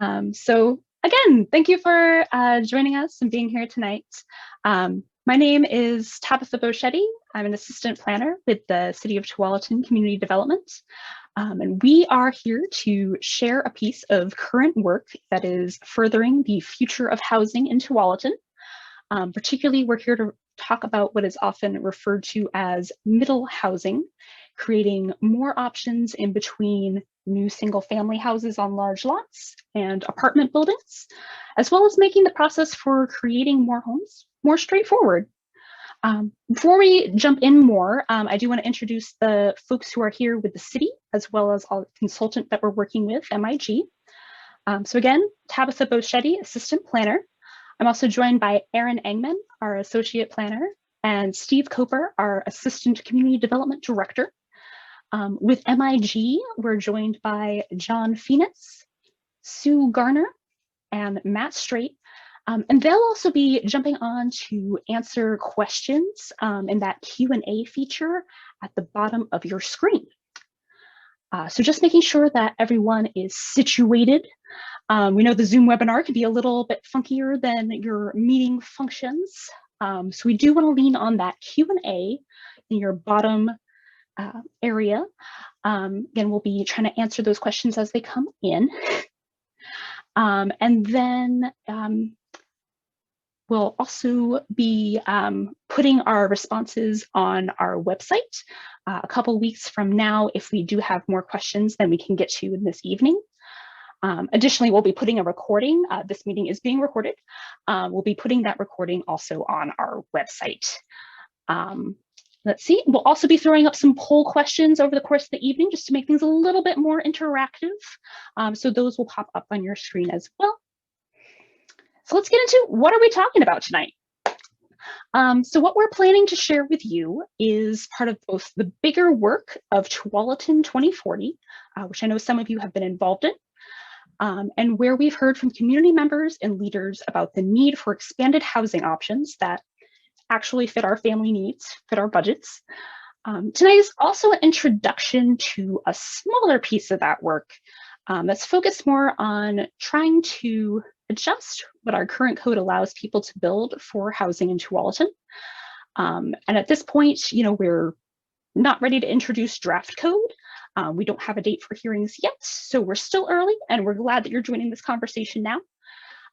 So again, thank you for joining us and being here tonight. My name is Tabitha Boschetti. I'm an assistant planner with the City of Tualatin Community Development. And we are here to share a piece of current work that is furthering the future of housing in Tualatin. Particularly, we're here to talk about what is often referred to as middle housing, creating more options in between new single-family houses on large lots and apartment buildings, as well as making the process for creating more homes more straightforward. Before we jump in more, I do want to introduce the folks who are here with the city, as well as all the consultant that we're working with, MIG. So again, Tabitha Boschetti, assistant planner. I'm also joined by Erin Engman, our associate planner, and Steve Coper, our assistant community development director. With MIG, we're joined by John Phoenix, Sue Garner, and Matt Straight. And they'll also be jumping on to answer questions in that Q&A feature at the bottom of your screen. So just making sure that everyone is situated. We know the Zoom webinar can be a little bit funkier than your meeting functions. So we do want to lean on that Q&A in your bottom area. Again, we'll be trying to answer those questions as they come in. And then we'll also be putting our responses on our website a couple weeks from now if we do have more questions than we can get to this evening. Additionally, we'll be putting a recording. This meeting is being recorded. We'll be putting that recording also on our website. Let's see, we'll also be throwing up some poll questions over the course of the evening just to make things a little bit more interactive. So those will pop up on your screen as well. So let's get into what are we talking about tonight? So what we're planning to share with you is part of both the bigger work of Tualatin 2040, which I know some of you have been involved in, and where we've heard from community members and leaders about the need for expanded housing options that actually fit our family needs, fit our budgets. Tonight is also an introduction to a smaller piece of that work that's focused more on trying to adjust what our current code allows people to build for housing in Tualatin. And at this point, we're not ready to introduce draft code. We don't have a date for hearings yet, so we're still early, and we're glad that you're joining this conversation now.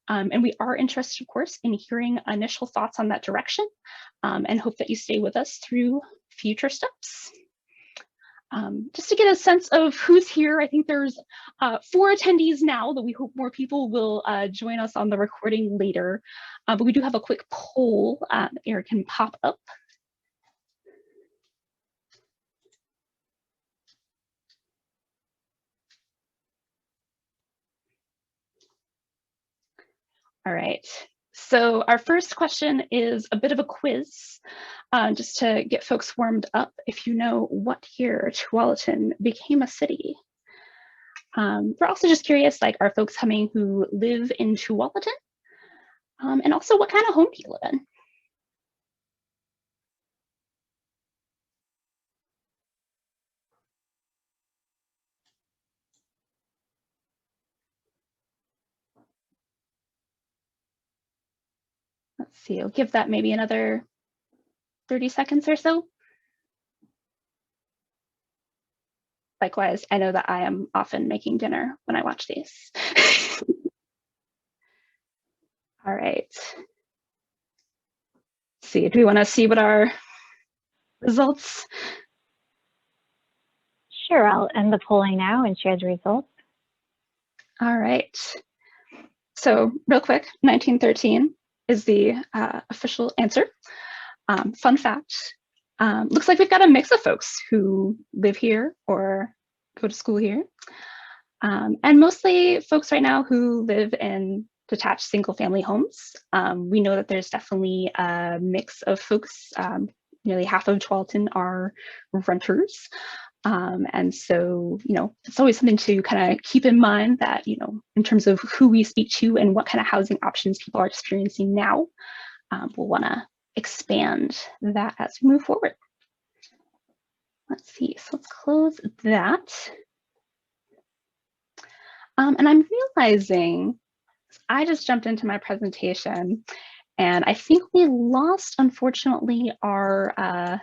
And we are interested, of course, in hearing initial thoughts on that direction, and hope that you stay with us through future steps. Just to get a sense of who's here, I think there's 4 attendees now, though we hope more people will join us on the recording later. But we do have a quick poll Eric can pop up. All right, so our first question is a bit of a quiz, just to get folks warmed up. If you know what year Tualatin became a city. We're also just curious, are folks coming who live in Tualatin? And also, what kind of home do you live in? Let's see, I'll give that maybe another 30 seconds or so. Likewise, I know that I am often making dinner when I watch these. All right. Let's see, do we want to see what our results? Sure, I'll end the polling now and share the results. All right. So real quick, 1913 is the official answer. Fun fact, looks like we've got a mix of folks who live here or go to school here. And mostly folks right now who live in detached single family homes. We know that there's definitely a mix of folks. Nearly half of Tualatin are renters. And so, it's always something to kind of keep in mind that, in terms of who we speak to and what kind of housing options people are experiencing now, we'll want to expand that as we move forward. Let's see, so let's close that. And I'm realizing I just jumped into my presentation and I think we lost, unfortunately, our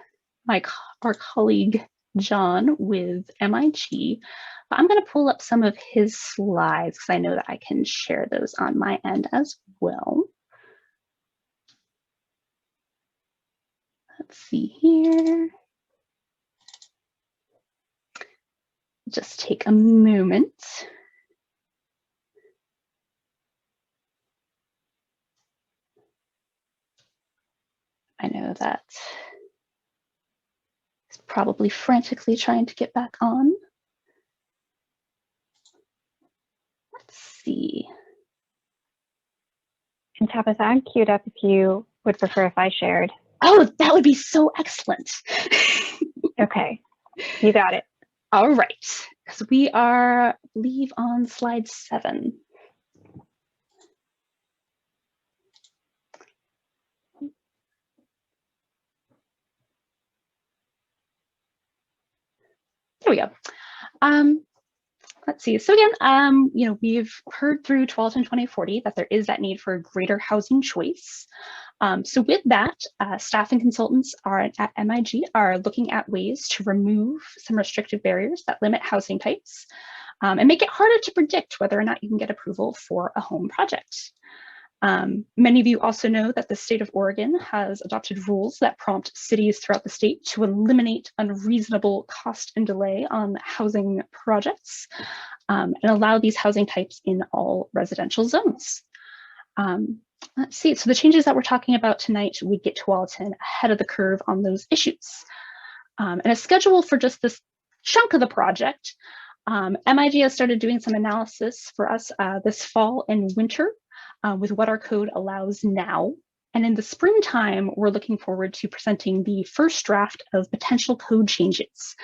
colleague John with MIG. But I'm going to pull up some of his slides because I know that I can share those on my end as well. Let's see here. Just take a moment. I know that he's probably frantically trying to get back on. Let's see. And Tabitha, I'm queued up if you would prefer if I shared. Oh, that would be so excellent. Okay, you got it. All right, because we are, I believe, on slide 7. There we go. Let's see. So again, we've heard through Tualatin 2040 that there is that need for greater housing choice. So with that, staff and consultants at MIG are looking at ways to remove some restrictive barriers that limit housing types and make it harder to predict whether or not you can get approval for a home project. Many of you also know that the state of Oregon has adopted rules that prompt cities throughout the state to eliminate unreasonable cost and delay on housing projects and allow these housing types in all residential zones. Let's see, so the changes that we're talking about tonight would get Tualatin ahead of the curve on those issues. And a schedule for just this chunk of the project, MIG has started doing some analysis for us this fall and winter with what our code allows now. And in the springtime, we're looking forward to presenting the first draft of potential code changes.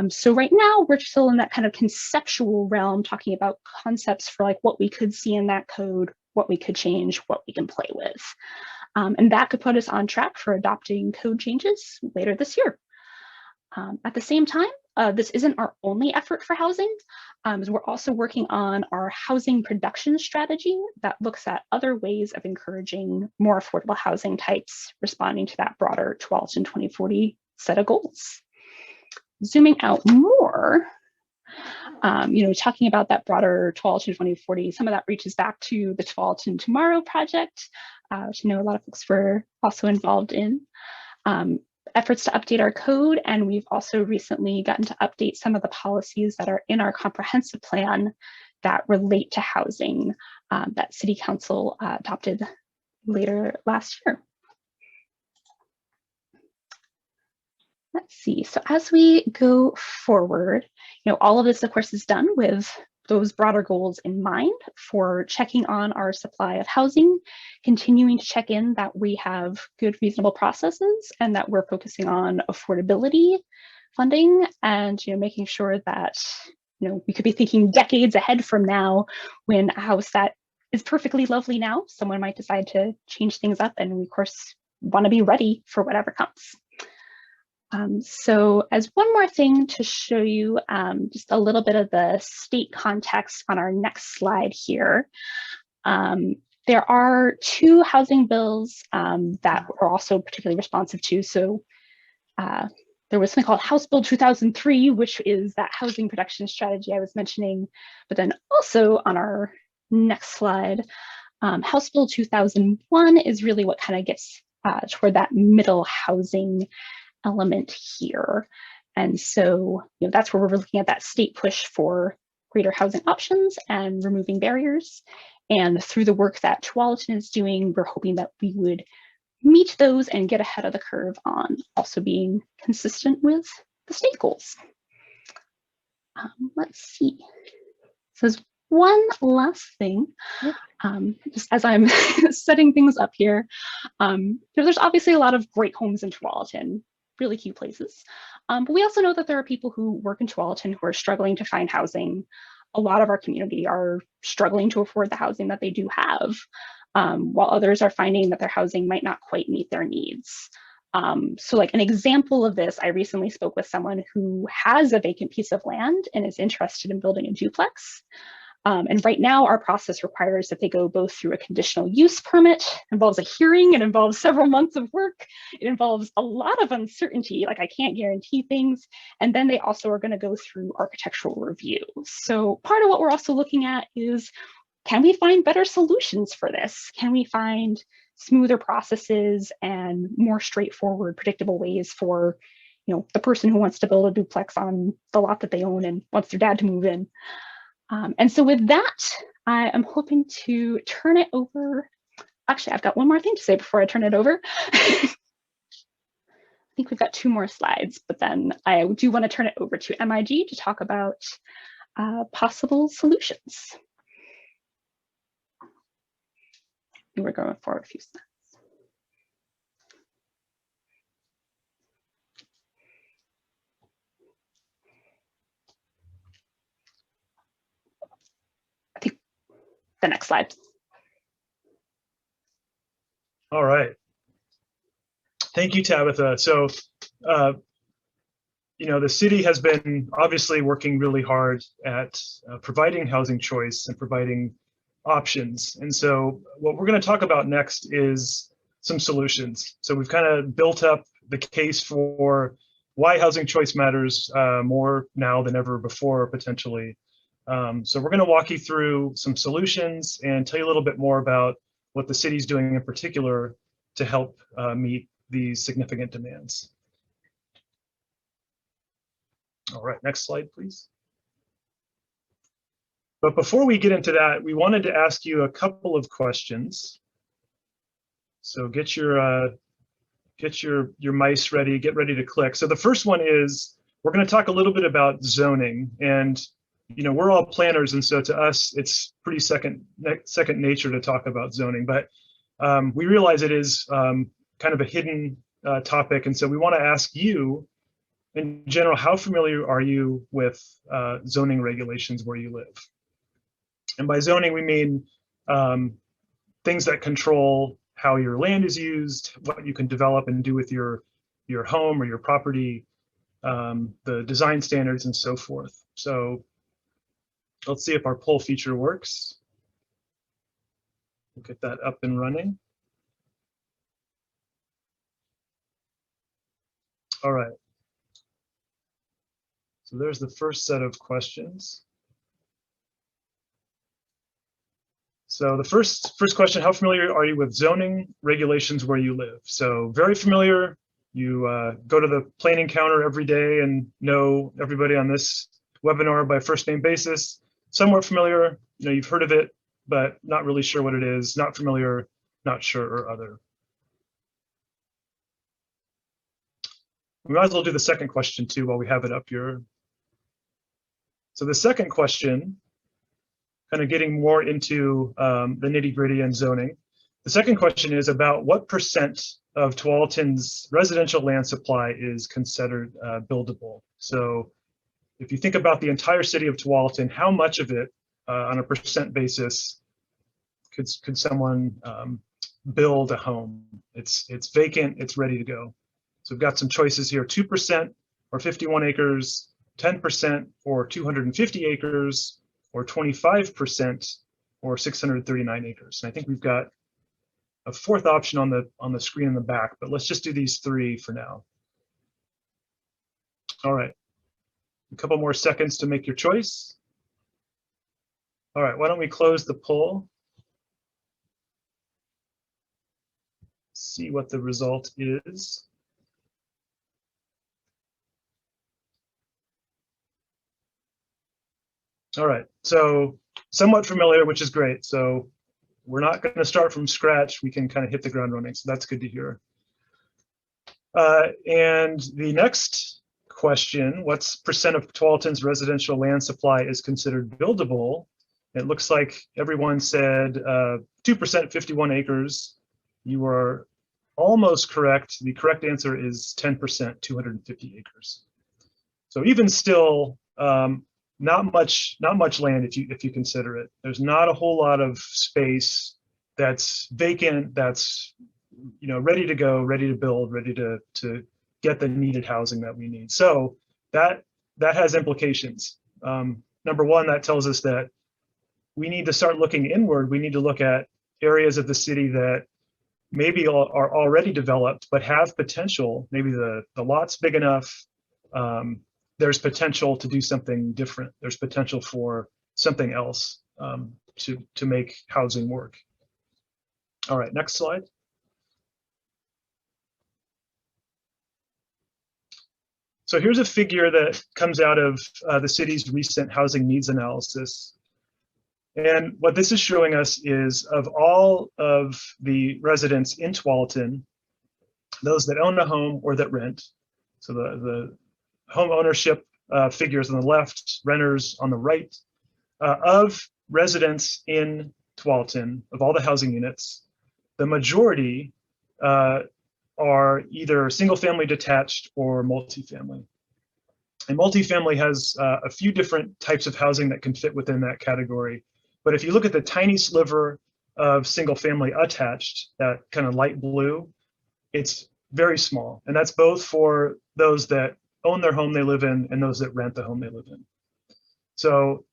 So right now, we're still in that kind of conceptual realm, talking about concepts for like what we could see in that code, what we could change, what we can play with. And that could put us on track for adopting code changes later this year. At the same time, this isn't our only effort for housing. We're also working on our housing production strategy that looks at other ways of encouraging more affordable housing types, responding to that broader Tualatin 2040 set of goals. Zooming out more, talking about that broader Tualatin 2040, some of that reaches back to the Tualatin Tomorrow project, which I know a lot of folks were also involved in. Efforts to update our code, and we've also recently gotten to update some of the policies that are in our comprehensive plan that relate to housing that City Council adopted later last year. Let's see, so as we go forward, all of this, of course, is done with those broader goals in mind for checking on our supply of housing, continuing to check in that we have good, reasonable processes and that we're focusing on affordability funding and making sure that we could be thinking decades ahead from now when a house that is perfectly lovely now, someone might decide to change things up, and we of course want to be ready for whatever comes. So as one more thing to show you just a little bit of the state context on our next slide here, there are 2 housing bills that we're also particularly responsive to. So there was something called House Bill 2003, which is that housing production strategy I was mentioning, but then also on our next slide, House Bill 2001 is really what kind of gets toward that middle housing element here. And so that's where we're looking at that state push for greater housing options and removing barriers. And through the work that Tualatin is doing, we're hoping that we would meet those and get ahead of the curve on also being consistent with the state goals. Let's see. So there's one last thing, just as I'm setting things up here. There's obviously a lot of great homes in Tualatin, really cute places. But we also know that there are people who work in Tualatin who are struggling to find housing. A lot of our community are struggling to afford the housing that they do have, while others are finding that their housing might not quite meet their needs. So like an example of this, I recently spoke with someone who has a vacant piece of land and is interested in building a duplex. And right now, our process requires that they go both through a conditional use permit, involves a hearing, it involves several months of work, it involves a lot of uncertainty, like I can't guarantee things. And then they also are going to go through architectural review. So part of what we're also looking at is, can we find better solutions for this? Can we find smoother processes and more straightforward, predictable ways for, the person who wants to build a duplex on the lot that they own and wants their dad to move in? And so with that, I am hoping to turn it over. Actually, I've got one more thing to say before I turn it over. I think we've got 2 more slides, but then I do want to turn it over to MIG to talk about possible solutions. We're going forward a few slides. I think the next slide. All right. Thank you, Tabitha. So, the city has been obviously working really hard at providing housing choice and providing options. And so what we're going to talk about next is some solutions. So we've kind of built up the case for why housing choice matters more now than ever before, potentially. So we're going to walk you through some solutions and tell you a little bit more about what the city's doing in particular to help meet these significant demands. All right, next slide, please. But before we get into that, we wanted to ask you a couple of questions. So get your mice ready, get ready to click. So the first one is, we're going to talk a little bit about zoning, and we're all planners, and so to us it's pretty second nature to talk about zoning, but we realize it is kind of a hidden topic, and so we want to ask you, in general, how familiar are you with zoning regulations where you live? And by zoning, we mean things that control how your land is used, what you can develop and do with your home or your property, the design standards, and so forth. So let's see if our poll feature works. We'll get that up and running. All right. So there's the first set of questions. So the first question, how familiar are you with zoning regulations where you live? So very familiar. You go to the planning counter every day and know everybody on this webinar by first name basis. Somewhat familiar, you've heard of it, but not really sure what it is. Not familiar, not sure, or other. We might as well do the second question too while we have it up here. So the second question, kind of getting more into the nitty-gritty and zoning. The second question is about what percent of Tualatin's residential land supply is considered buildable. So if you think about the entire city of Tualatin, how much of it on a percent basis could someone build a home? It's vacant, it's ready to go. So we've got some choices here: 2% or 51 acres, 10% or 250 acres, or 25% or 639 acres. And I think we've got a fourth option on the screen in the back, but let's just do these 3 for now. All right, a couple more seconds to make your choice. All right, why don't we close the poll? See what the result is. All right, so somewhat familiar, which is great. So we're not going to start from scratch. We can kind of hit the ground running, so that's good to hear. And the next question, what's percent of Tualatin's residential land supply is considered buildable? It looks like everyone said 2%, 51 acres. You are almost correct. The correct answer is 10%, 250 acres. So even still, not much land if you consider it. There's not a whole lot of space that's vacant, that's ready to go, ready to build, ready to get the needed housing that we need. So that has implications. Number one, that tells us that we need to start looking inward. We need to look at areas of the city that maybe are already developed, but have potential. Maybe the lot's big enough. There's potential to do something different. There's potential for something else to make housing work. All right, next slide. So here's a figure that comes out of the city's recent housing needs analysis. And what this is showing us is, of all of the residents in Tualatin, those that own a home or that rent, so the home ownership figures on the left, renters on the right, of residents in Tualatin, of all the housing units, the majority are either single family detached or multifamily. And multifamily has a few different types of housing that can fit within that category. But if you look at the tiny sliver of single family attached, that kind of light blue, it's very small. And that's both for those that own their home they live in and those that rent the home they live in. So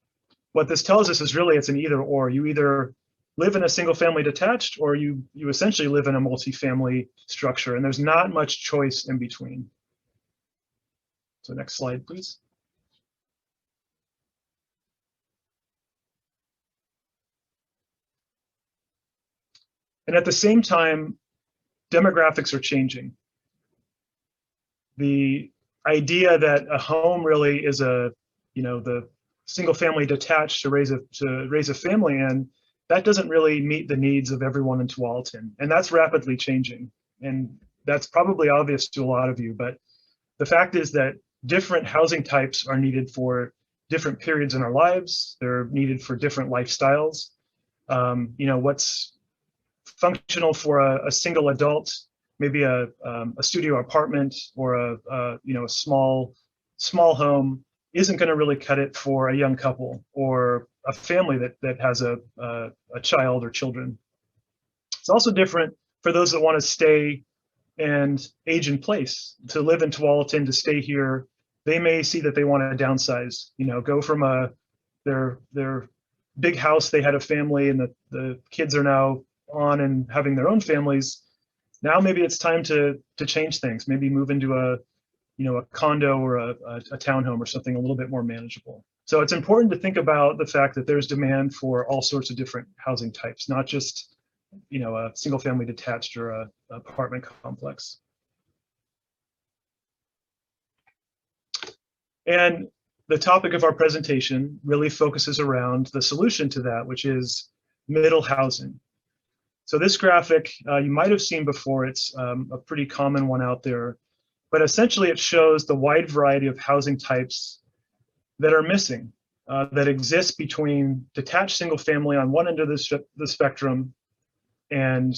what this tells us is really it's an either or. You either live in a single family detached or you essentially live in a multifamily structure, and there's not much choice in between. So next slide, please. And at the same time, demographics are changing. The idea that a home really is the single family detached to raise a family in, that doesn't really meet the needs of everyone in Tualatin. And that's rapidly changing. And that's probably obvious to a lot of you, but the fact is that different housing types are needed for different periods in our lives. They're needed for different lifestyles. What's functional for a single adult, maybe a studio apartment or a small home, isn't going to really cut it for a young couple or a family that has a child or children. It's also different for those that want to stay and age in place. To live in Tualatin, to stay here, they may see that they want to downsize, go from their big house, they had a family and the kids are now on and having their own families. Now maybe it's time to change things, maybe move into a condo or a townhome or something a little bit more manageable. So it's important to think about the fact that there's demand for all sorts of different housing types, not just a single family detached or a apartment complex. And the topic of our presentation really focuses around the solution to that, which is middle housing. So this graphic you might have seen before. It's a pretty common one out there, but essentially it shows the wide variety of housing types that are missing, that exist between detached single family on one end of the spectrum and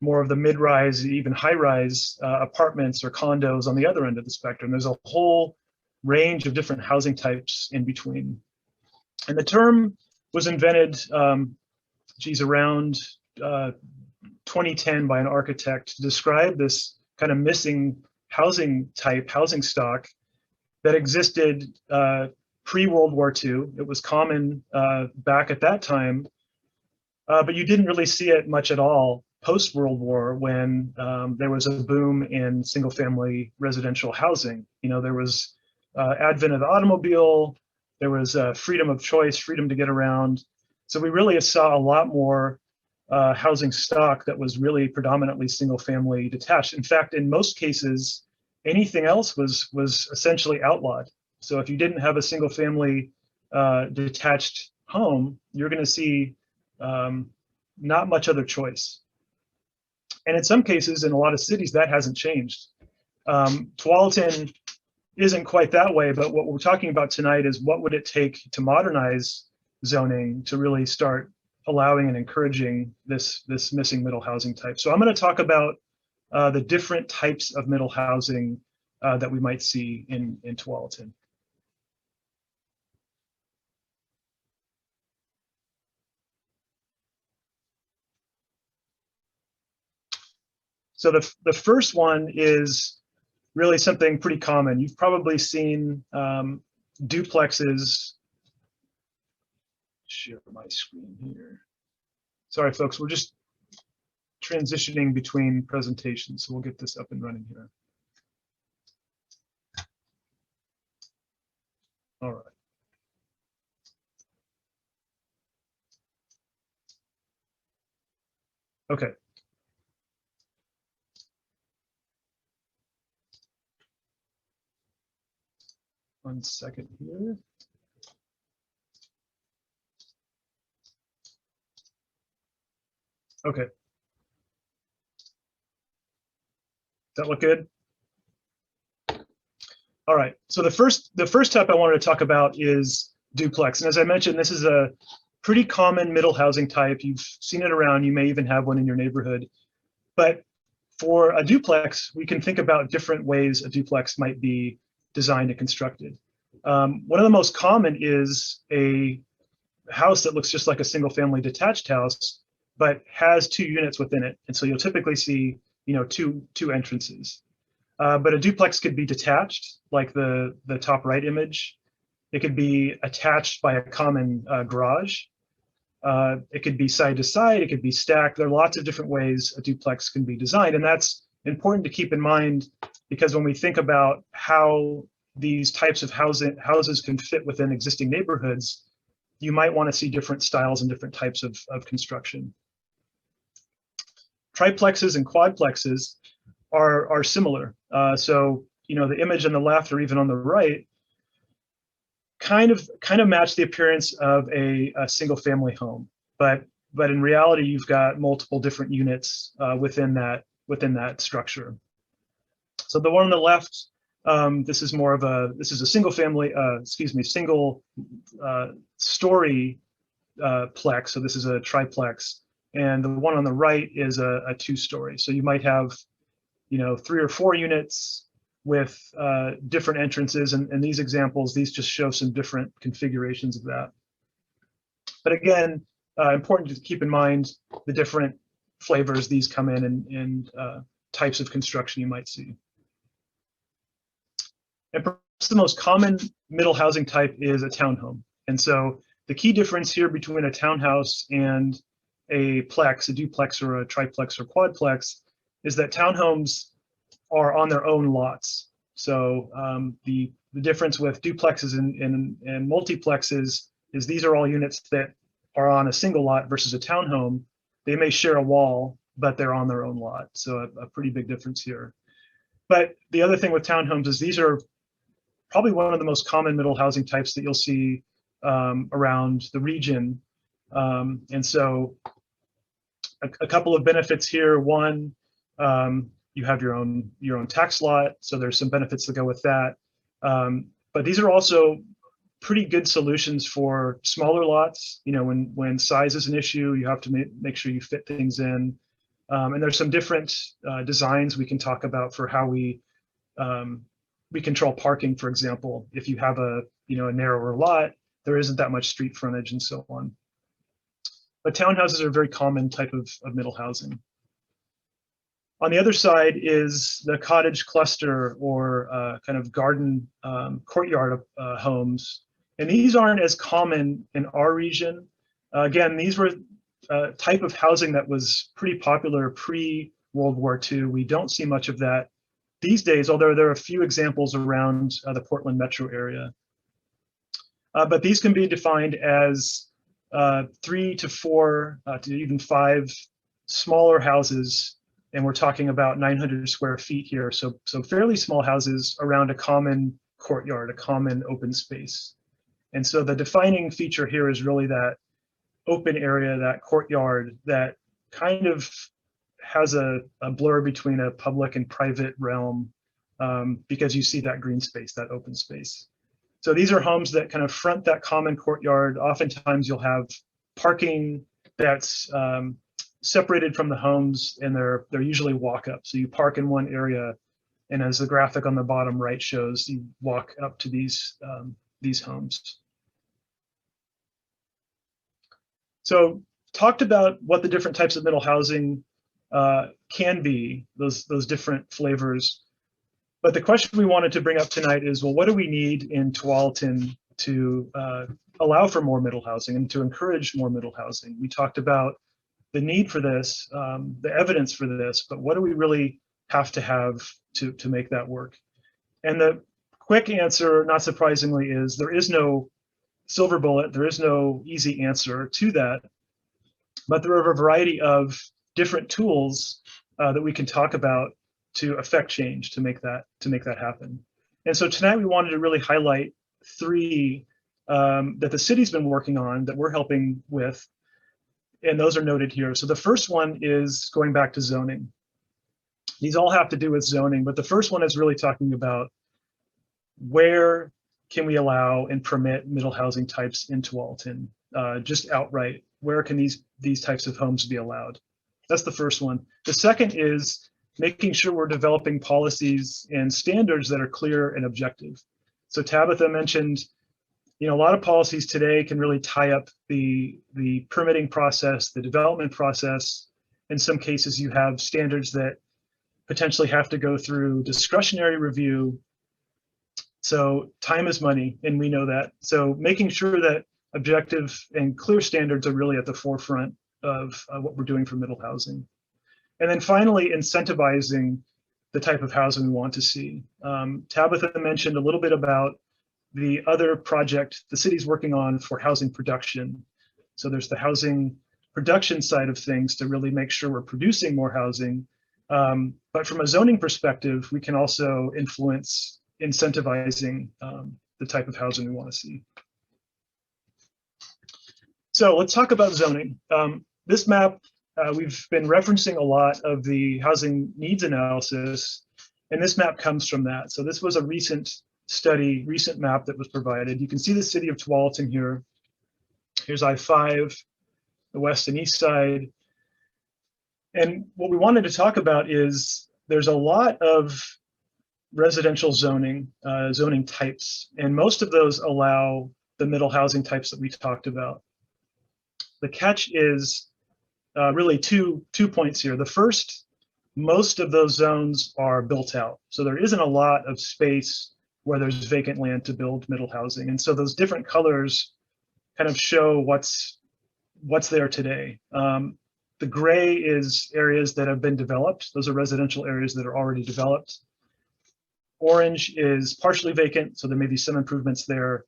more of the mid-rise, even high-rise apartments or condos on the other end of the spectrum. There's a whole range of different housing types in between. And the term was invented, around 2010 by an architect to describe this kind of missing housing stock that existed pre-World War II. It was common back at that time, but you didn't really see it much at all post-World War when there was a boom in single-family residential housing. There was advent of the automobile, there was freedom of choice, freedom to get around. So we really saw a lot more housing stock that was really predominantly single-family detached. In fact, in most cases, anything else was essentially outlawed. So if you didn't have a single-family detached home, you're going to see not much other choice. And in some cases, in a lot of cities, that hasn't changed. Tualatin isn't quite that way, but what we're talking about tonight is what would it take to modernize zoning to really start allowing and encouraging this missing middle housing type. So I'm going to talk about the different types of middle housing that we might see in Tualatin. So the first one is really something pretty common. You've probably seen duplexes share my screen here. Sorry, folks, we're just transitioning between presentations, so we'll get this up and running here. All right. Okay. One second here. Okay. Does that look good? All right. So the first type I wanted to talk about is duplex. And as I mentioned, this is a pretty common middle housing type. You've seen it around. You may even have one in your neighborhood. But for a duplex, we can think about different ways a duplex might be designed and constructed. One of the most common is a house that looks just like a single family detached house, but has 2 units within it. And so you'll typically see, two entrances. But a duplex could be detached, like the top right image. It could be attached by a common garage. It could be side to side. It could be stacked. There are lots of different ways a duplex can be designed. And that's important to keep in mind, because when we think about how these types of houses can fit within existing neighborhoods, you might want to see different styles and different types of construction. Triplexes and quadplexes are similar. So, the image on the left or even on the right kind of match the appearance of a single family home, but in reality, you've got multiple different units within that structure. So the one on the left, this is a single family, single story plex. So this is a triplex, and the one on the right is a 2-story. So you might have, 3 or 4 units with different entrances, and these examples, these just show some different configurations of that. But again, important to keep in mind the different flavors these come in and types of construction you might see. And perhaps the most common middle housing type is a townhome. And so the key difference here between a townhouse and a plex, a duplex or a triplex or quadplex, is that townhomes are on their own lots. So the difference with duplexes and multiplexes is these are all units that are on a single lot versus a townhome. They may share a wall, but they're on their own lot. So a pretty big difference here. But the other thing with townhomes is these are probably one of the most common middle housing types that you'll see around the region. And so a couple of benefits here. One, you have your own tax lot, so there's some benefits that go with that. But these are also pretty good solutions for smaller lots. When size is an issue, you have to make sure you fit things in. And there's some different designs we can talk about for how we control parking, for example. If you have a narrower lot, there isn't that much street frontage and so on. But townhouses are a very common type of middle housing. On the other side is the cottage cluster or kind of garden courtyard homes. And these aren't as common in our region. Again, these were a type of housing that was pretty popular pre-World War II. We don't see much of that these days, although there are a few examples around the Portland metro area. But these can be defined as 3 to 4 to even 5 smaller houses, and we're talking about 900 square feet here. So fairly small houses around a common courtyard, a common open space. And so the defining feature here is really that open area, that courtyard that kind of has a blur between a public and private realm because you see that green space, that open space. So these are homes that kind of front that common courtyard. Oftentimes you'll have parking that's separated from the homes, and they're usually walk up. So you park in one area, and as the graphic on the bottom right shows, you walk up to these homes. So talked about what the different types of middle housing can be, those different flavors. But the question we wanted to bring up tonight is, well, what do we need in Tualatin to allow for more middle housing and to encourage more middle housing. We talked about the need for this, the evidence for this, but what do we really have to make that work? And the quick answer, not surprisingly, is there is no silver bullet, there is no easy answer to that, but there are a variety of different tools that we can talk about to affect change, to make that happen. And so tonight we wanted to really highlight three that the city's been working on that we're helping with, and those are noted here. So the first one is going back to zoning. These all have to do with zoning, but the first one is really talking about where can we allow and permit middle housing types in Tualatin, just outright. Where can these types of homes be allowed? That's the first one. The second is making sure we're developing policies and standards that are clear and objective. So Tabitha mentioned, a lot of policies today can really tie up the permitting process, the development process. In some cases, you have standards that potentially have to go through discretionary review. So time is money, and we know that. So making sure that objective and clear standards are really at the forefront of what we're doing for middle housing. And then finally, incentivizing the type of housing we want to see. Tabitha mentioned a little bit about the other project the city's working on for housing production. So there's the housing production side of things to really make sure we're producing more housing. But from a zoning perspective, we can also influence incentivizing the type of housing we want to see. So let's talk about zoning. This map, we've been referencing a lot of the housing needs analysis, and this map comes from that. So this was a recent study, recent map that was provided. You can see the city of Tualatin here. Here's I-5, the west and east side. And what we wanted to talk about is there's a lot of residential zoning, zoning types, and most of those allow the middle housing types that we talked about. The catch is really two points here. The first, most of those zones are built out. So there isn't a lot of space where there's vacant land to build middle housing. And so those different colors kind of show what's there today. The gray is areas that have been developed. Those are residential areas that are already developed. Orange is partially vacant, so there may be some improvements there.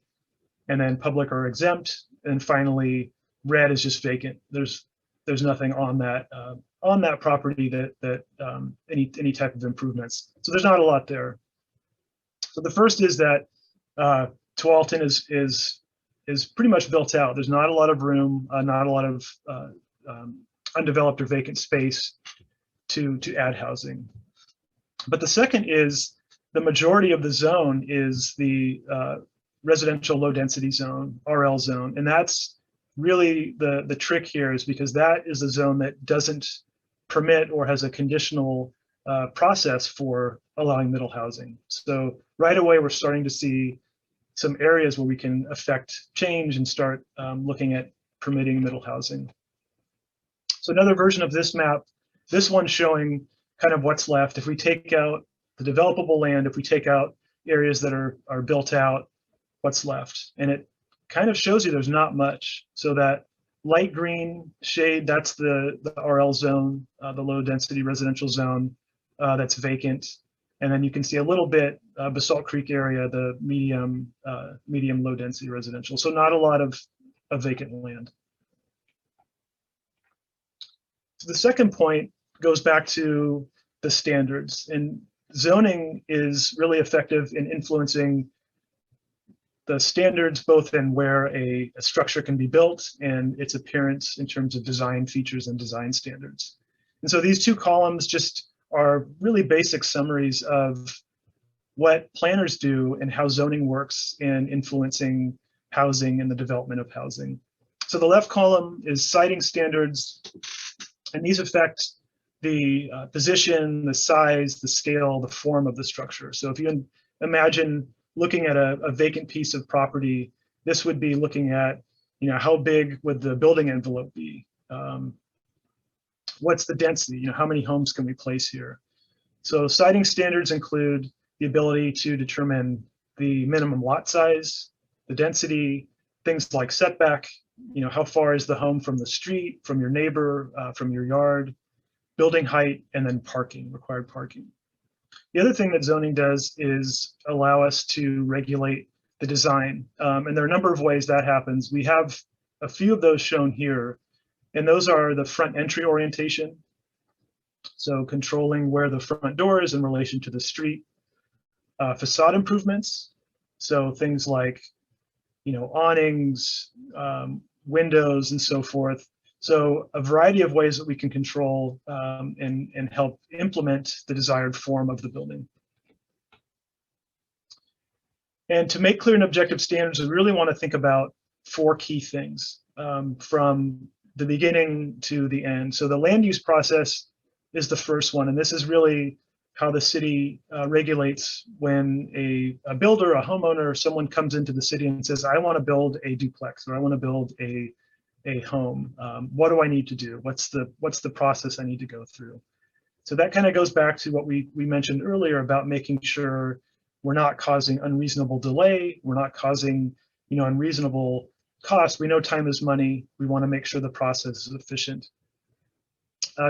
And then public or exempt. And finally, red is just vacant. There's nothing on that property that any type of improvements. So there's not a lot there. So the first is that Tualatin is pretty much built out. There's not a lot of room, not a lot of undeveloped or vacant space to add housing. But the second is the majority of the zone is the residential low density zone, RL zone, and that's really the trick here, is because that is a zone that doesn't permit or has a conditional process for allowing middle housing. So right away, we're starting to see some areas where we can affect change and start looking at permitting middle housing. So another version of this map, this one showing kind of what's left. If we take out the developable land, if we take out areas that are built out, what's left? And it kind of shows you there's not much. So that light green shade, that's the RL zone, the low density residential zone that's vacant. And then you can see a little bit Basalt Creek area, the medium low density residential. So not a lot of vacant land. So the second point goes back to the standards, and zoning is really effective in influencing the standards, both in where a structure can be built and its appearance in terms of design features and design standards. And so these two columns just are really basic summaries of what planners do and how zoning works in influencing housing and the development of housing. So the left column is siting standards, and these affect the position, the size, the scale, the form of the structure. So if you imagine looking at a vacant piece of property, this would be looking at, how big would the building envelope be? What's the density? How many homes can we place here? So siting standards include the ability to determine the minimum lot size, the density, things like setback, how far is the home from the street, from your neighbor, from your yard, building height, and then parking, required parking. The other thing that zoning does is allow us to regulate the design. And there are a number of ways that happens. We have a few of those shown here, and those are the front entry orientation. So controlling where the front door is in relation to the street. Facade improvements. So things like, awnings, windows, and so forth. So a variety of ways that we can control and help implement the desired form of the building. And to make clear and objective standards, we really want to think about 4 key things from the beginning to the end. So the land use process is the first one, and this is really how the city regulates when a builder, a homeowner, someone comes into the city and says, I want to build a duplex, or I want to build a home. What do I need to do? What's the process I need to go through? So that kind of goes back to what we mentioned earlier about making sure we're not causing unreasonable delay, we're not causing unreasonable cost. We know time is money. We want to make sure the process is efficient.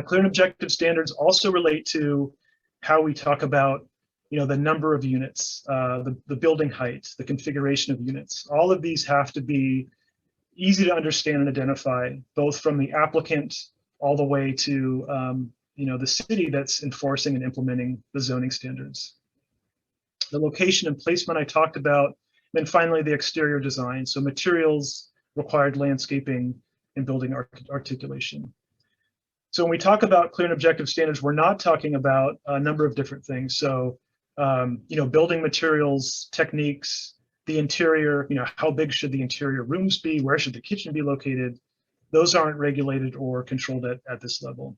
Clear and objective standards also relate to how we talk about the number of units, the building height, the configuration of units. All of these have to be easy to understand and identify, both from the applicant all the way to the city that's enforcing and implementing the zoning standards. The location and placement I talked about, and then finally the exterior design, so materials, required landscaping, and building articulation. So when we talk about clear and objective standards, we're not talking about a number of different things. So building materials, techniques, the interior, how big should the interior rooms be? Where should the kitchen be located? Those aren't regulated or controlled at this level.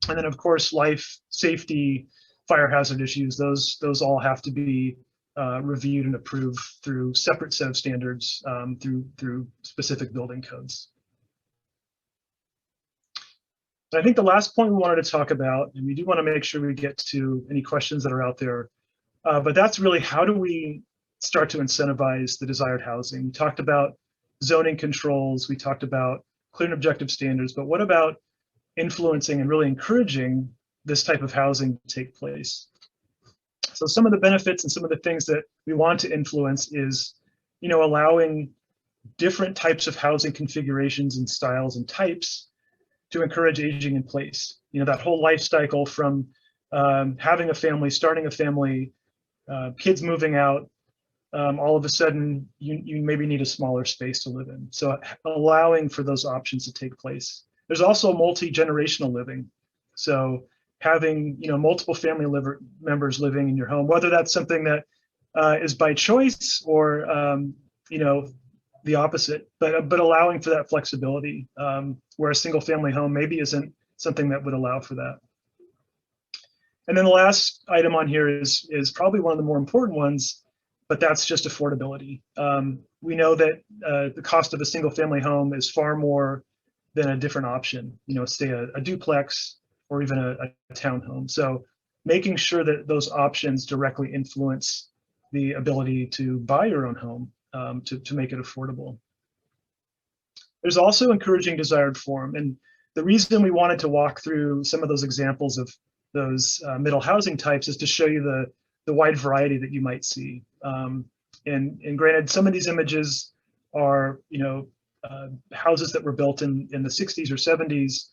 And then of course, life, safety, fire hazard issues, those all have to be reviewed and approved through separate set of standards through specific building codes. I think the last point we wanted to talk about, and we do want to make sure we get to any questions that are out there, but that's really how do we start to incentivize the desired housing? We talked about zoning controls, we talked about clear and objective standards, but what about influencing and really encouraging this type of housing to take place? So some of the benefits and some of the things that we want to influence is, allowing different types of housing configurations and styles and types to encourage aging in place. That whole life cycle from having a family, starting a family, kids moving out, all of a sudden you maybe need a smaller space to live in. So allowing for those options to take place. There's also multi-generational living. So having multiple family members living in your home, whether that's something that is by choice or the opposite, but allowing for that flexibility, where a single family home maybe isn't something that would allow for that. And then the last item on here is probably one of the more important ones, but that's just affordability. We know that the cost of a single family home is far more than a different option, say a duplex or even a townhome. So making sure that those options directly influence the ability to buy your own home, to make it affordable. There's also encouraging desired form. And the reason we wanted to walk through some of those examples of those middle housing types is to show you the wide variety that you might see. And granted, some of these images are houses that were built in the 60s or 70s,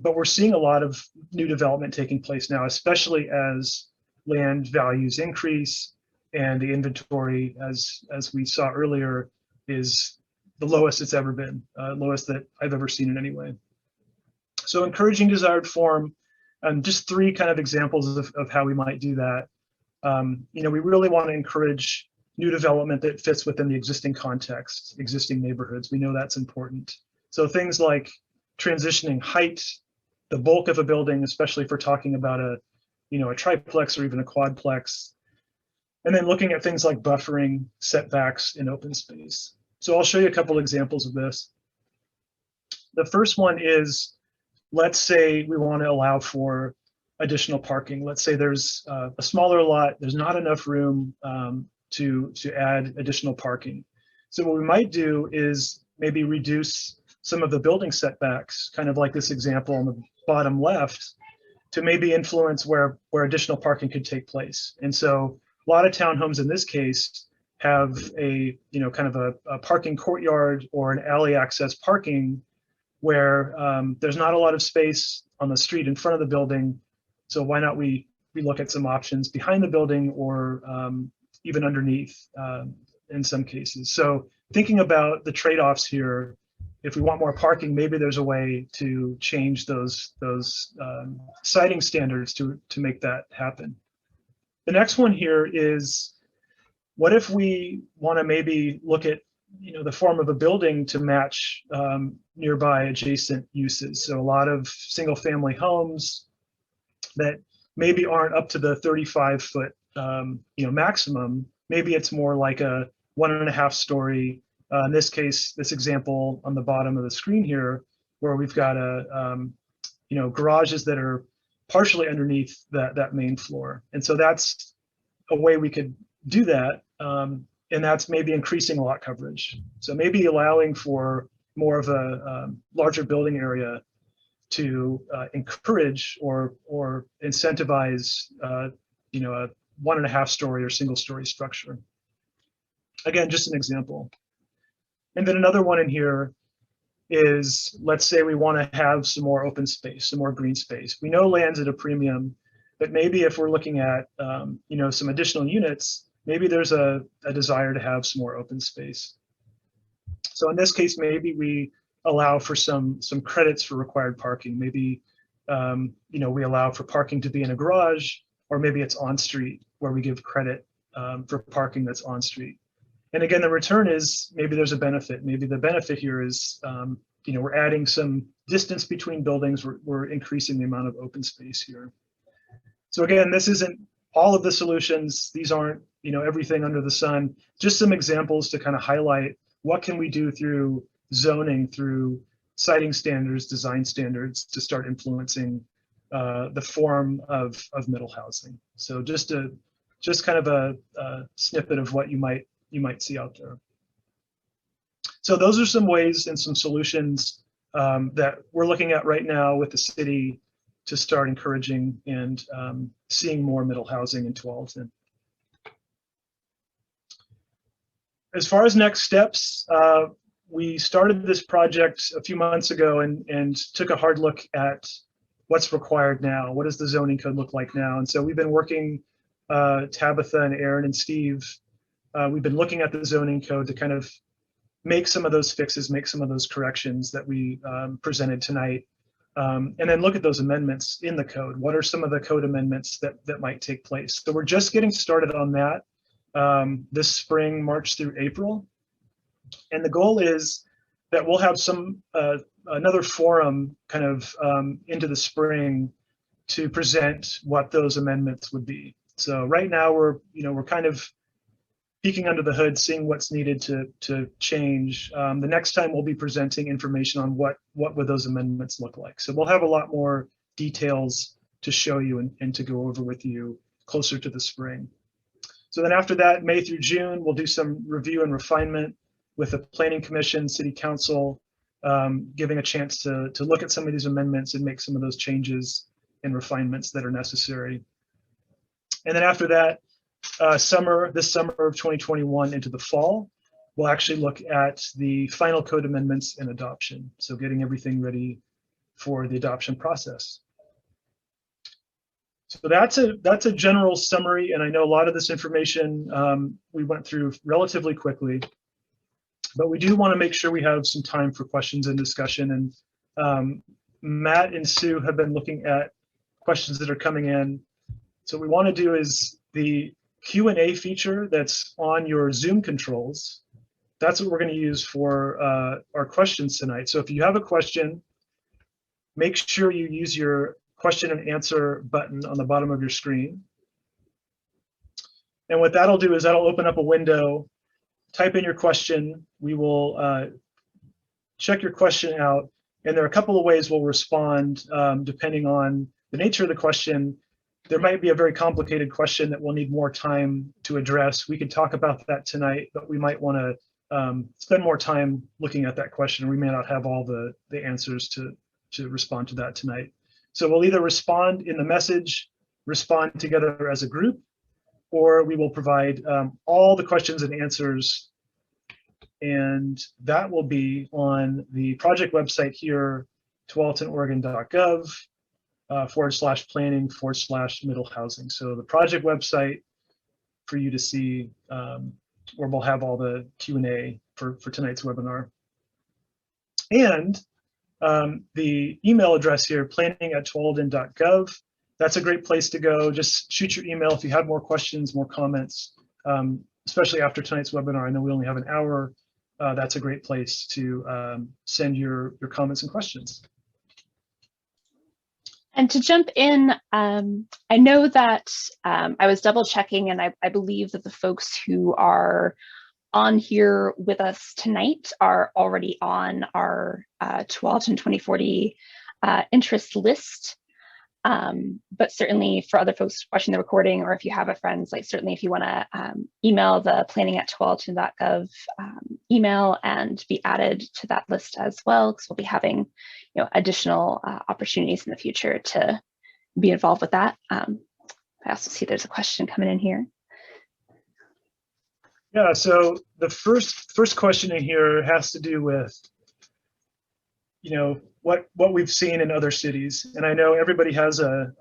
but we're seeing a lot of new development taking place now, especially as land values increase and the inventory, as we saw earlier, is the lowest it's ever been, lowest that I've ever seen in any way. So encouraging desired form, just 3 kind of examples of how we might do that. We really want to encourage new development that fits within the existing context, existing neighborhoods. We know that's important. So things like transitioning height, the bulk of a building, especially if we're talking about a triplex or even a quadplex, and then looking at things like buffering, setbacks, and open space. So I'll show you a couple examples of this. The first one is, let's say we want to allow for additional parking. Let's say there's a smaller lot, there's not enough room to add additional parking. So what we might do is maybe reduce some of the building setbacks, kind of like this example on the bottom left, to maybe influence where additional parking could take place. And so a lot of townhomes in this case have a, kind of a parking courtyard or an alley access parking where there's not a lot of space on the street in front of the building. So why not we look at some options behind the building or even underneath in some cases. So thinking about the trade-offs here, if we want more parking, maybe there's a way to change those siting standards to make that happen. The next one here is, what if we want to maybe look at the form of a building to match nearby adjacent uses? So a lot of single family homes that maybe aren't up to the 35-foot maximum. Maybe it's more like a 1.5 story. In this case, this example on the bottom of the screen here, where we've got garages that are partially underneath that main floor. And so that's a way we could do that. And that's maybe increasing lot coverage. So maybe allowing for more of a larger building area to encourage or incentivize, a 1.5 story or single story structure. Again, just an example. And then another one in here is, let's say we want to have some more open space, some more green space. We know land's at a premium, but maybe if we're looking at some additional units, maybe there's a desire to have some more open space. So in this case, maybe we allow for some credits for required parking. Maybe we allow for parking to be in a garage, or maybe it's on street where we give credit for parking that's on street. And again, the return is maybe there's a benefit. Maybe the benefit here is we're adding some distance between buildings. We're increasing the amount of open space here. So again, this isn't all of the solutions. These aren't everything under the sun. Just some examples to kind of highlight what can we do through zoning, through siting standards, design standards, to start influencing the form of middle housing. So just kind of a snippet of what you might see out there. So those are some ways and some solutions that we're looking at right now with the city to start encouraging and seeing more middle housing in Tualatin. As far as next steps, we started this project a few months ago and took a hard look at what's required now. What does the zoning code look like now? And so we've been working, Tabitha and Aaron and Steve, we've been looking at the zoning code to kind of make some of those fixes, make some of those corrections that we presented tonight, and then look at those amendments in the code. What are some of the code amendments that might take place? So we're just getting started on that this spring, March through April. And the goal is that we'll have some another forum kind of into the spring to present what those amendments would be. So right now we're kind of peeking under the hood, seeing what's needed to change. The next time we'll be presenting information on what would those amendments look like. So we'll have a lot more details to show you and to go over with you closer to the spring. So then after that, May through June, we'll do some review and refinement with the Planning Commission, City Council, giving a chance to look at some of these amendments and make some of those changes and refinements that are necessary. And then after that, this summer of 2021 into the fall, we'll actually look at the final code amendments and adoption. So getting everything ready for the adoption process. So that's a general summary, and I know a lot of this information we went through relatively quickly, but we do want to make sure we have some time for questions and discussion. And Matt and Sue have been looking at questions that are coming in. So what we want to do is the Q&A feature that's on your Zoom controls. That's what we're going to use for our questions tonight. So if you have a question, make sure you use your question and answer button on the bottom of your screen. And what that'll do is that'll open up a window, type in your question. We will check your question out. And there are a couple of ways we'll respond depending on the nature of the question. There might be a very complicated question that we'll need more time to address. We could talk about that tonight, but we might want spend more time looking at that question. We may not have all the answers to respond to that tonight. So we'll either respond in the message, respond together as a group, or we will provide all the questions and answers, and that will be on the project website here, tualtinoregon.gov /planning/middle housing. So the project website for you to see, where we'll have all the Q&A for tonight's webinar. And the email address here, planning@tualatin.gov. That's a great place to go. Just shoot your email if you have more questions, more comments, especially after tonight's webinar. I know we only have an hour. That's a great place to send your comments and questions. And to jump in, I know that I was double checking, and I believe that the folks who are on here with us tonight are already on our Tualatin 2040 interest list. But certainly for other folks watching the recording, or if you have a friend, like certainly if you want to email the planning@tualatin.gov email and be added to that list as well, because we'll be having additional opportunities in the future to be involved with that. I also see there's a question coming in here. Yeah, so the first question in here has to do with what we've seen in other cities, and I know everybody has a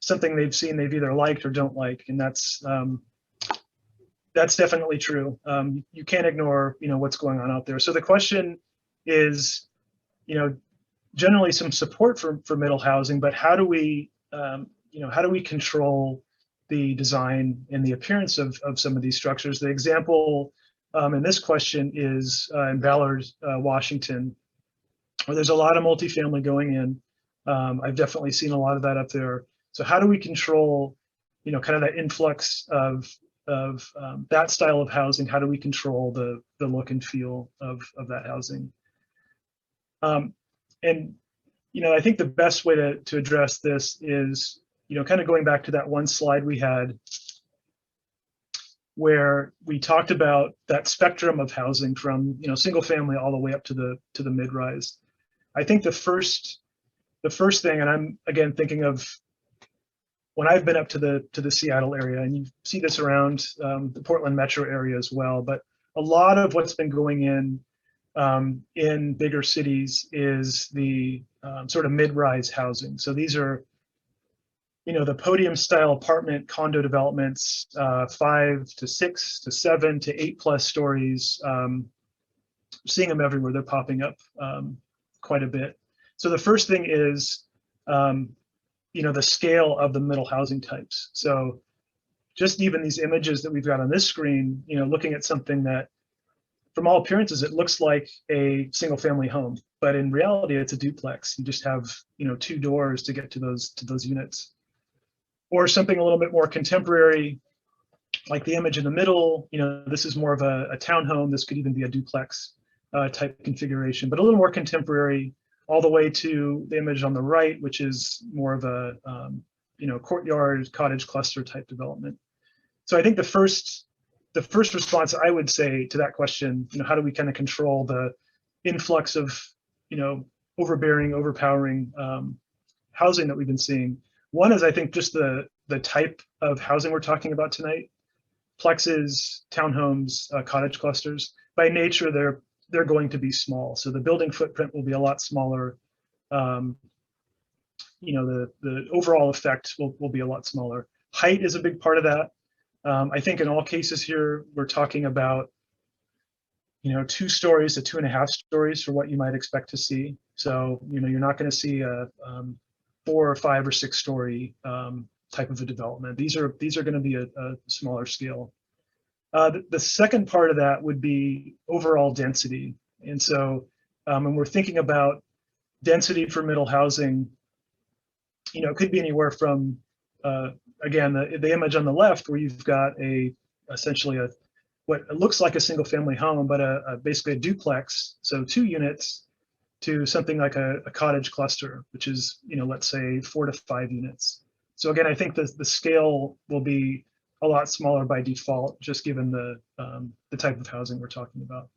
something they've seen they've either liked or don't like, and that's definitely true. You can't ignore what's going on out there. So the question is, generally some support for middle housing, but how do we how do we control the design and the appearance of some of these structures? The example in this question is in Ballard, Washington, where there's a lot of multifamily going in. I've definitely seen a lot of that up there. So how do we control, kind of that influx of that style of housing? How do we control the look and feel of that housing? And I think the best way to address this is, kind of going back to that one slide we had, where we talked about that spectrum of housing from single family all the way up to the mid-rise. I think the first thing, and I'm again thinking of when I've been up to the Seattle area, and you see this around the Portland metro area as well, but a lot of what's been going in bigger cities is the sort of mid-rise housing. So these are the podium style apartment condo developments, 5 to 6 to 7 to 8+ stories. Seeing them everywhere. They're popping up quite a bit. So the first thing is, the scale of the middle housing types. So just even these images that we've got on this screen, looking at something that from all appearances, it looks like a single family home, but in reality, it's a duplex. You just have, 2 doors to get to those units. Or something a little bit more contemporary, like the image in the middle. This is more of a townhome. This could even be a duplex type configuration, but a little more contemporary, all the way to the image on the right, which is more of a courtyard cottage cluster type development. So I think the first response I would say to that question, how do we kind of control the influx of overpowering housing that we've been seeing? One is, I think, just the type of housing we're talking about tonight. Plexes, townhomes, cottage clusters. By nature, they're going to be small. So the building footprint will be a lot smaller. The overall effect will be a lot smaller. Height is a big part of that. I think in all cases here, we're talking about 2 stories to 2.5 stories for what you might expect to see. So you're not going to see a 4 or 5 or 6 story type of a development. These are going to be a smaller scale. The second part of that would be overall density. And so when we're thinking about density for middle housing, it could be anywhere from, again, the image on the left, where you've got essentially what looks like a single family home, but basically a duplex, so 2 units, to something like a cottage cluster, which is, let's say 4 to 5 units. So again, I think the scale will be a lot smaller by default, just given the type of housing we're talking about.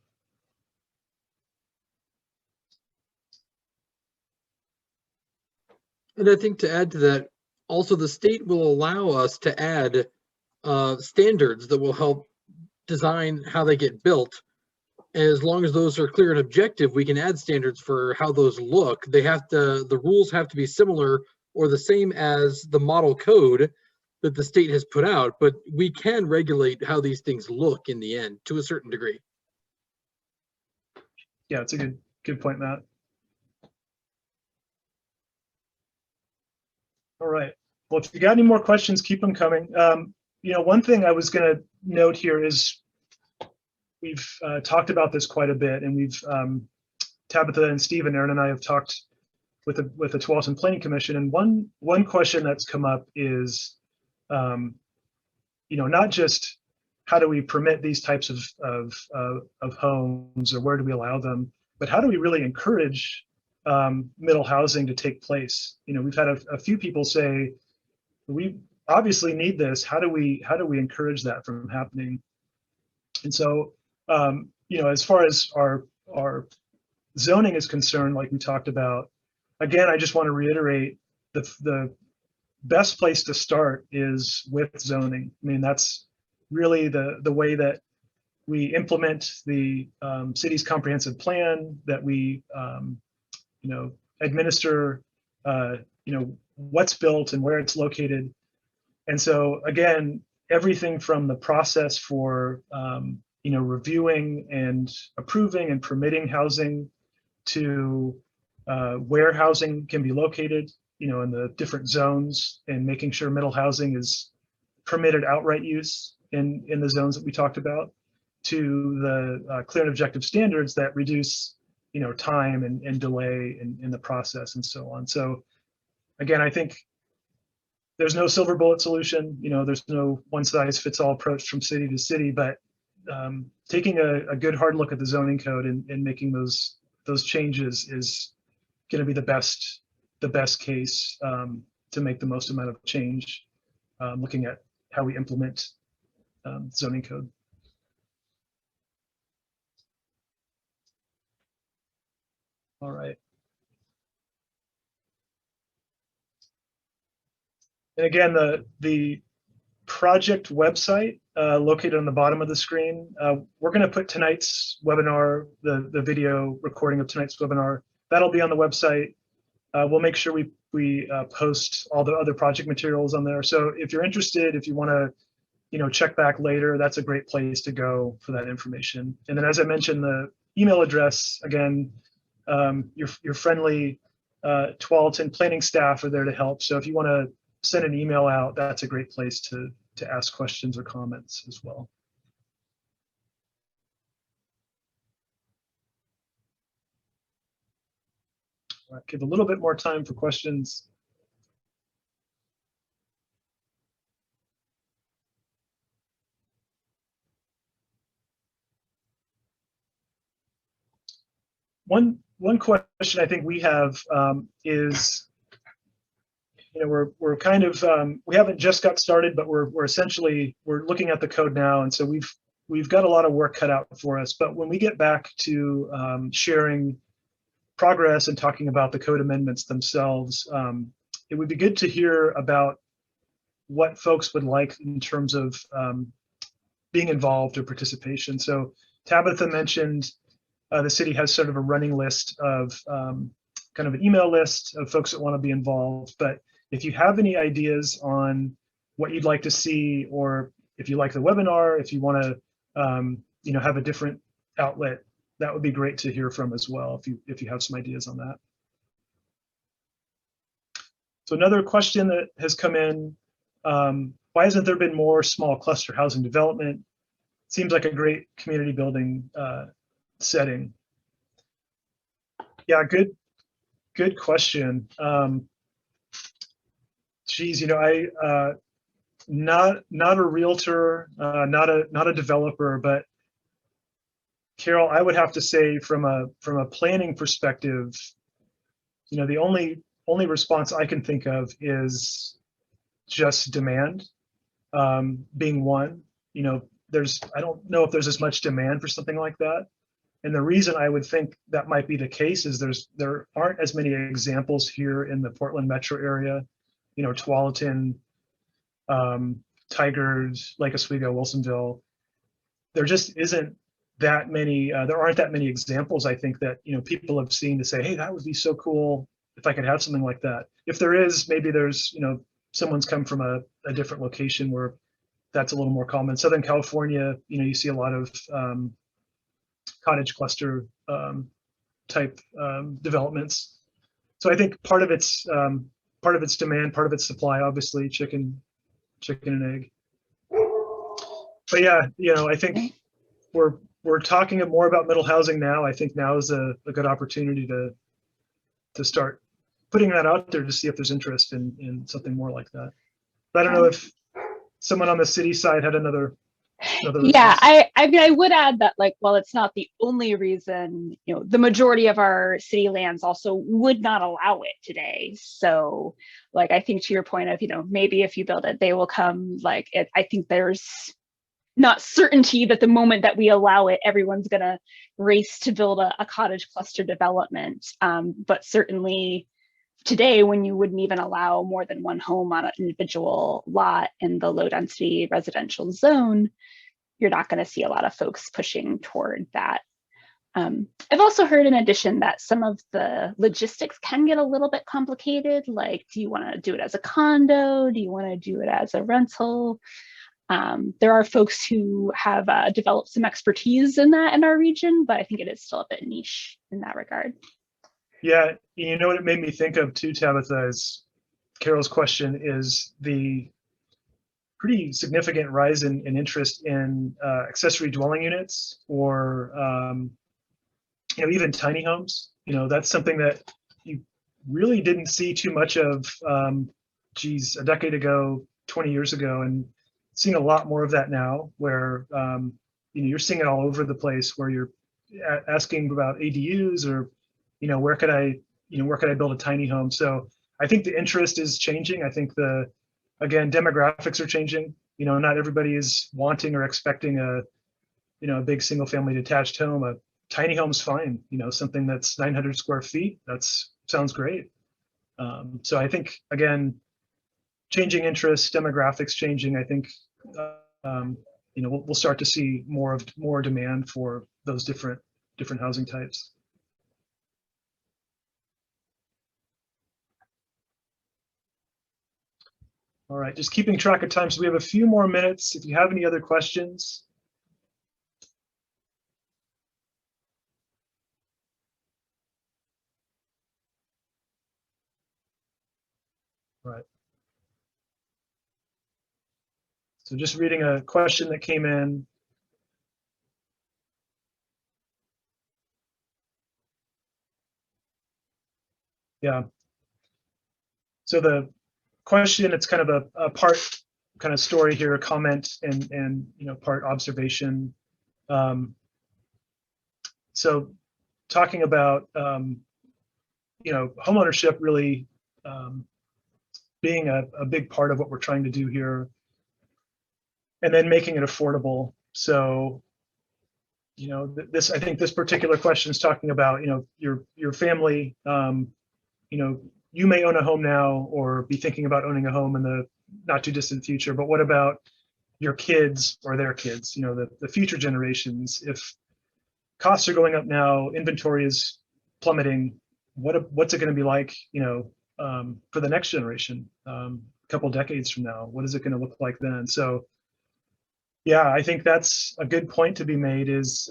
And I think to add to that, also the state will allow us to add standards that will help design how they get built. And as long as those are clear and objective, we can add standards for how those look. The rules have to be similar or the same as the model code that the state has put out, but we can regulate how these things look in the end to a certain degree. Yeah, it's a good point, Matt. All right. Well, if you got any more questions, keep them coming. One thing I was going to note here is we've talked about this quite a bit, and we've Tabitha and Steve and Aaron and I have talked with the Tualatin Planning Commission, and one question that's come up is, not just how do we permit these types of homes, or where do we allow them, but how do we really encourage middle housing to take place? We've had a few people say, we obviously need this. How do we encourage that from happening? And so, as far as our zoning is concerned, like we talked about, again, I just want to reiterate the best place to start is with zoning. I mean, that's really the way that we implement the city's comprehensive plan, that we administer what's built and where it's located. And so again, everything from the process for reviewing and approving and permitting housing to where housing can be located, in the different zones, and making sure middle housing is permitted outright use in the zones that we talked about, to the clear and objective standards that reduce time and delay in the process, and so on. So again, I think there's no silver bullet solution. There's no one size fits all approach from city to city, but taking a good hard look at the zoning code and making those changes is going to be the best case to make the most amount of change, looking at how we implement zoning code. All right. And again, the project website located on the bottom of the screen. We're going to put tonight's webinar, the video recording of tonight's webinar, that'll be on the website. We'll make sure we post all the other project materials on there. So if you're interested, if you want to check back later, that's a great place to go for that information. And then, as I mentioned, the email address, again, your friendly Tualatin planning staff are there to help. So if you want to send an email out, that's a great place to ask questions or comments as well. All right, give a little bit more time for questions. One question I think we have is, we're kind of we haven't just got started, but we're looking at the code now, and so we've got a lot of work cut out for us. But when we get back to sharing progress and talking about the code amendments themselves, it would be good to hear about what folks would like in terms of being involved or participation. So Tabitha mentioned the city has sort of a running list of kind of an email list of folks that want to be involved. But if you have any ideas on what you'd like to see, or if you like the webinar, if you want to have a different outlet, that would be great to hear from as well, if you have some ideas on that. So another question that has come in, why hasn't there been more small cluster housing development? Seems like a great community building setting. Yeah, good question. Geez, I not a realtor, not a developer, but Carol, I would have to say from a planning perspective, the only response I can think of is just demand being one. I don't know if there's as much demand for something like that. And the reason I would think that might be the case is there aren't as many examples here in the Portland metro area, you know, Tualatin, Tigers, Lake Oswego, Wilsonville. There just isn't that many, there aren't that many examples, I think, that, you know, people have seen to say, hey, that would be so cool if I could have something like that. If there is, maybe there's, you know, someone's come from a different location where that's a little more common. Southern California, you know, you see a lot of cottage cluster type developments. So I think part of it's demand, part of its supply, obviously chicken and egg. But yeah, you know, I think we're talking more about middle housing now. I think now is a good opportunity to start putting that out there to see if there's interest in something more like that. But I don't know if someone on the city side had another Yeah, response. I mean, I would add that, like, while it's not the only reason, you know, the majority of our city lands also would not allow it today. So, like, I think to your point of, you know, maybe if you build it, they will come. Like, I think there's not certainty that the moment that we allow it, everyone's gonna race to build a cottage cluster development. But certainly today, when you wouldn't even allow more than one home on an individual lot in the low density residential zone, you're not going to see a lot of folks pushing toward that. I've also heard in addition that some of the logistics can get a little bit complicated. Like, do you want to do it as a condo? Do you want to do it as a rental? There are folks who have developed some expertise in that in our region, but I think it is still a bit niche in that regard. Yeah, you know what it made me think of too, Tabitha, is Carol's question is the pretty significant rise in interest in accessory dwelling units or you know, even tiny homes. You know, that's something that you really didn't see too much of geez, a decade ago, 20 years ago, and seeing a lot more of that now where you know, you're seeing it all over the place where you're asking about ADUs or, you know, where could I build a tiny home? So I think the interest is changing. I think again, demographics are changing. You know, not everybody is wanting or expecting a big single family detached home. A tiny home's fine. You know, something that's 900 square feet, sounds great. So I think, again, changing interests, demographics changing, I think, you know, we'll start to see more demand for those different housing types. All right, just keeping track of time. So we have a few more minutes. If you have any other questions. All right. So just reading a question that came in. Yeah. So the question, it's kind of a part kind of story here, a comment and you know, part observation. So talking about you know, homeownership really being a big part of what we're trying to do here, and then making it affordable. So you know, I think this particular question is talking about, you know, your family, you know, you may own a home now or be thinking about owning a home in the not too distant future, but what about your kids or their kids, you know, the future generations? If costs are going up now, inventory is plummeting, what's it going to be like, you know, for the next generation, a couple decades from now? What is it going to look like then? So yeah, I think that's a good point to be made, is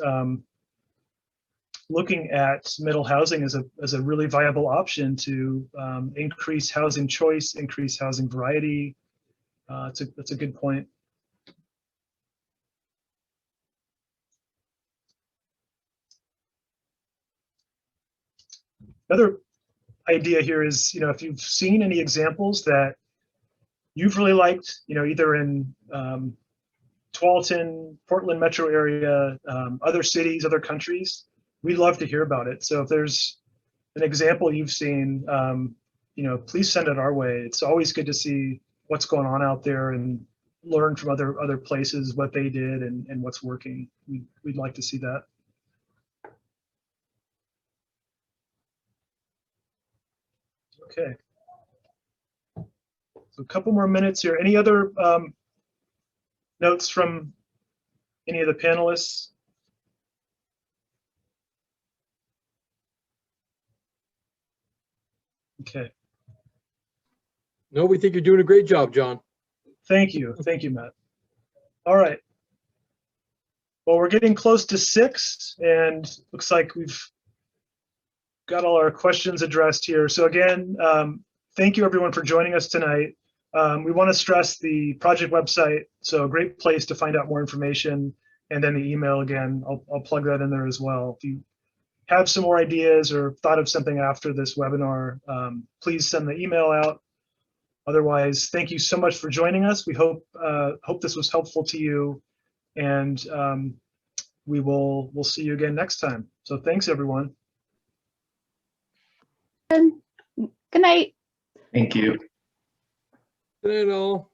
looking at middle housing as a really viable option to increase housing choice, increase housing variety. That's a good point. Another idea here is, you know, if you've seen any examples that you've really liked, you know, either in Tualatin, Portland metro area, other cities, other countries, we'd love to hear about it. So if there's an example you've seen, you know, please send it our way. It's always good to see what's going on out there and learn from other places what they did and what's working. We'd like to see that. Okay. So a couple more minutes here. Any other notes from any of the panelists? Okay. No, we think you're doing a great job, John. Thank you. Thank you, Matt. All right. Well, we're getting close to 6, and looks like we've got all our questions addressed here. So again, thank you everyone for joining us tonight. We want to stress the project website, so a great place to find out more information, and then the email again. I'll plug that in there as well. If you have some more ideas or thought of something after this webinar, please send the email out. Otherwise, thank you so much for joining us. We hope this was helpful to you, and we'll see you again next time. So thanks, everyone. Good night. Thank you. Good night, all.